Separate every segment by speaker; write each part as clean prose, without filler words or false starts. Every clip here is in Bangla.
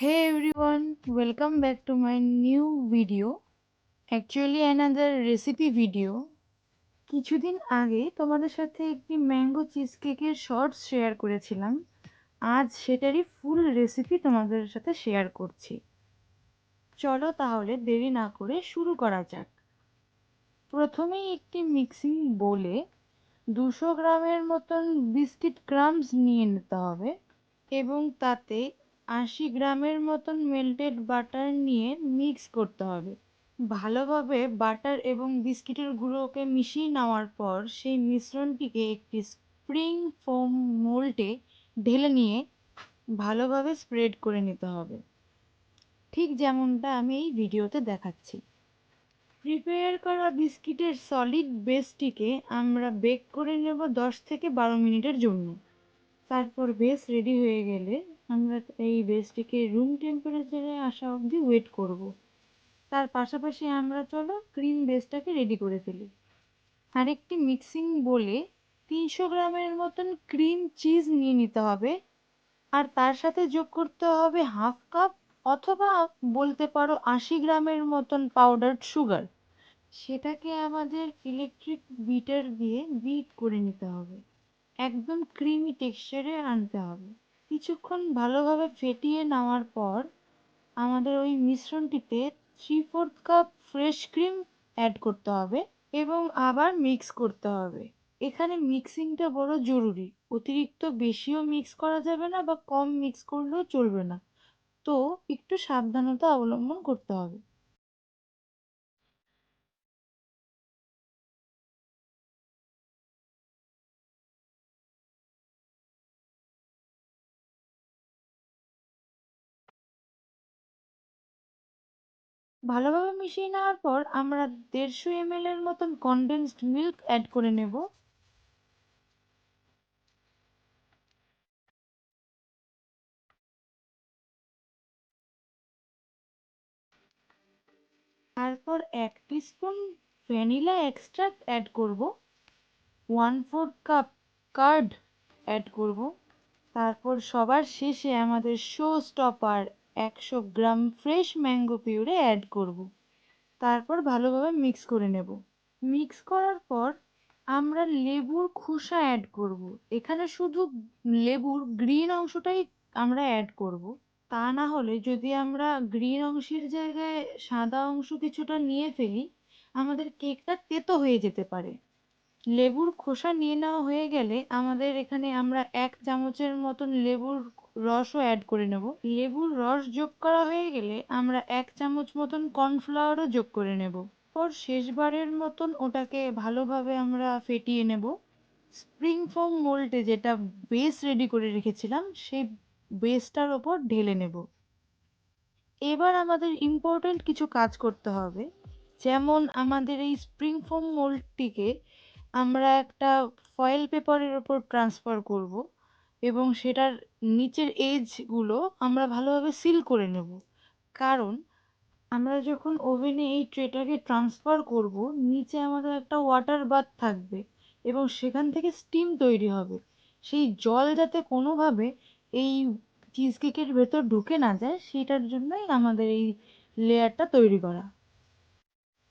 Speaker 1: Hey everyone, welcome back to my new video. Actually another recipe video. কিছুদিন আগে তোমাদের সাথে একটি ম্যাঙ্গো চিজ কেকের শর্টস শেয়ার করেছিলাম। আজ সেটারই ফুল রেসিপি তোমাদের সাথে শেয়ার করছি। চলো তাহলে দেরি না করে শুরু করা যাক। প্রথমেই একটি মিক্সিং বোলে 200 গ্রামের মতন বিস্কিট ক্রাম্বস নিয়ে নিতে হবে এবং তাতে 80 গ্রামের মতন মেল্টেড বাটার নিয়ে মিক্স করতে হবে। ভালোভাবে বাটার এবং বিস্কিটের গুঁড়োকে মিশিয়ে নেওয়ার পর সেই মিশ্রণটিকে একটি স্প্রিং ফোম মোল্ডে ঢেলে নিয়ে ভালোভাবে স্প্রেড করে নিতে হবে, ঠিক যেমনটা আমি এই ভিডিওতে দেখাচ্ছি। প্রিপেয়ার করা বিস্কিটের সলিড বেসটিকে আমরা বেক করে নেব 10 থেকে 12 মিনিটের জন্য। তারপর বেস রেডি হয়ে গেলে আমরা এই বেসটিকে রুম টেম্পারেচারে আসা অবধি ওয়েট করব। তার পাশাপাশি আমরা চলো ক্রিম বেসটাকে রেডি করে ফেলি। আরেকটি মিক্সিং বোলে 300 গ্রামের মতন ক্রিম চিজ নিয়ে নিতে হবে, আর তার সাথে যোগ করতে হবে হাফ কাপ অথবা বলতে পারো 80 গ্রামের মতন পাউডারড সুগার। সেটাকে আমাদের ইলেকট্রিক বিটার দিয়ে বিট করে নিতে হবে, একদম ক্রিমি টেক্সচারে আনতে হবে। কিছুক্ষণ ভালোভাবে ফেটিয়ে নেওয়ার পর আমাদের ওই মিশ্রণটিতে 3/4 কাপ ফ্রেশ ক্রিম অ্যাড করতে হবে এবং আবার মিক্স করতে হবে। এখানে মিক্সিংটা বড় জরুরি, অতিরিক্ত বেশিও মিক্স করা যাবে না বা কম মিক্স করলেও চলবে না, তো একটু সাবধানতা অবলম্বন করতে হবে। ভালোভাবে মিশিয়ে নেওয়ার পর আমরা 150 ml এর মতন কনডেন্সড মিল্ক অ্যাড করে নেব। তারপর 1 টিস্পুন ভ্যানিলা এক্সট্রাক্ট অ্যাড করব, 1/4 কাপ কার্ড অ্যাড করব। তারপর সবার শেষে আমাদের শো স্টপার 100 গ্রাম ফ্রেশ ম্যাঙ্গো পিউরে অ্যাড করব। তারপর ভালোভাবে মিক্স করে নেব। মিক্স করার পর আমরা লেবুর খোসা অ্যাড করব। এখানে শুধু লেবুর গ্রিন অংশটাই আমরা অ্যাড করব। তা না হলে যদি আমরা গ্রিন অংশের জায়গায় সাদা অংশ কিছুটা নিয়ে ফেলি, আমাদের কেকটা তেতো হয়ে যেতে পারে। লেবুর খোসা নিয়ে নেওয়া হয়ে গেলে আমাদের এখানে আমরা 1 চামচের মতন লেবুর রসও অ্যাড করে নেব। লেবুর রস যোগ করা হয়ে গেলে আমরা 1 চামচ মতন কর্নফ্লাওয়ারও যোগ করে নেব। পর শেষবারের মতন ওটাকে ভালোভাবে আমরা ফেটিয়ে নেব। স্প্রিং ফোম মোল্ডে যেটা বেস রেডি করে রেখেছিলাম সেই বেসটার ওপর ঢেলে নেব। এবার আমাদের ইম্পর্ট্যান্ট কিছু কাজ করতে হবে, যেমন আমাদের এই স্প্রিং ফোম মোল্ডটিকে আমরা একটা ফয়েল পেপারের ওপর ট্রান্সফার করব এবং সেটার নিচের এজগুলো আমরা ভালোভাবে সিল করে নেব। কারণ আমরা যখন ওভেনে এই ট্রেটাকে ট্রান্সফার করব, নিচে আমাদের একটা ওয়াটার বাথ থাকবে এবং সেখান থেকে স্টিম তৈরি হবে। সেই জল যাতে কোনোভাবে এই চিজ কেকের ভেতর ঢুকে না যায়, সেটার জন্যই আমাদের এই লেয়ারটা তৈরি করা।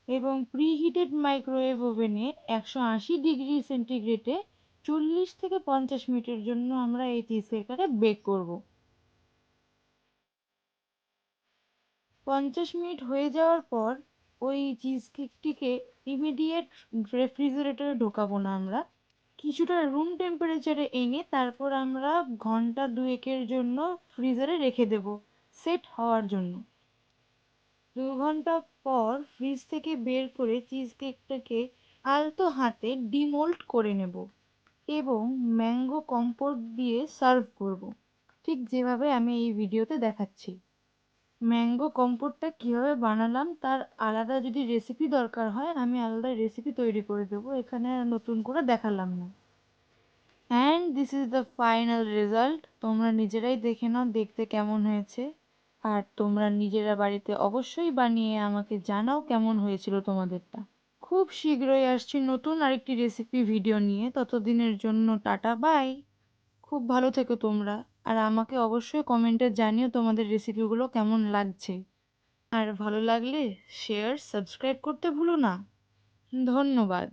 Speaker 1: এবং প্রিহিটেড মাইক্রোওয়েভ ওভেনে 180 ডিগ্রি সেন্টিগ্রেডে 40 থেকে 50 মিনিটের জন্য আমরা এই চিজ কেকটাকে বেক করব। 50 মিনিট হয়ে যাওয়ার পর ওই চিজ কেকটিকে ইমিডিয়েট রেফ্রিজারেটরে ঢোকাবো না আমরা, কিছুটা রুম টেম্পারেচারে এনে তারপর আমরা ঘন্টা দুয়েকের জন্য ফ্রিজারে রেখে দেব সেট হওয়ার জন্য। 2 ঘন্টা পর ফ্রিজ থেকে বের করে চিজ কেকটাকে আলতো হাতে ডিমোল্ড করে নেব এবং ম্যাঙ্গো কম্পোট দিয়ে সার্ভ করব, ঠিক যেভাবে আমি এই ভিডিওতে দেখাচ্ছি। ম্যাঙ্গো কম্পোটটা কীভাবে বানালাম তার আলাদা যদি রেসিপি দরকার হয় আমি আলাদা রেসিপি তৈরি করে দেবো, এখানে আর নতুন করে দেখালাম না। And this is the final result. তোমরা নিজেরাই দেখে নাও দেখতে কেমন হয়েছে, আর তোমরা নিজেরা বাড়িতে অবশ্যই বানিয়ে আমাকে জানাও কেমন হয়েছিল তোমাদেরটা। খুব শীঘ্রই আসছি নতুন আরেকটি রেসিপি ভিডিও নিয়ে, ততদিনের জন্য টাটা বাই। খুব ভালো থেকো তোমরা। আর আমাকে অবশ্যই কমেন্টে জানিও তোমাদের রেসিপিগুলো কেমন লাগছে। আর ভালো লাগলে শেয়ার সাবস্ক্রাইব করতে ভুলো না। ধন্যবাদ।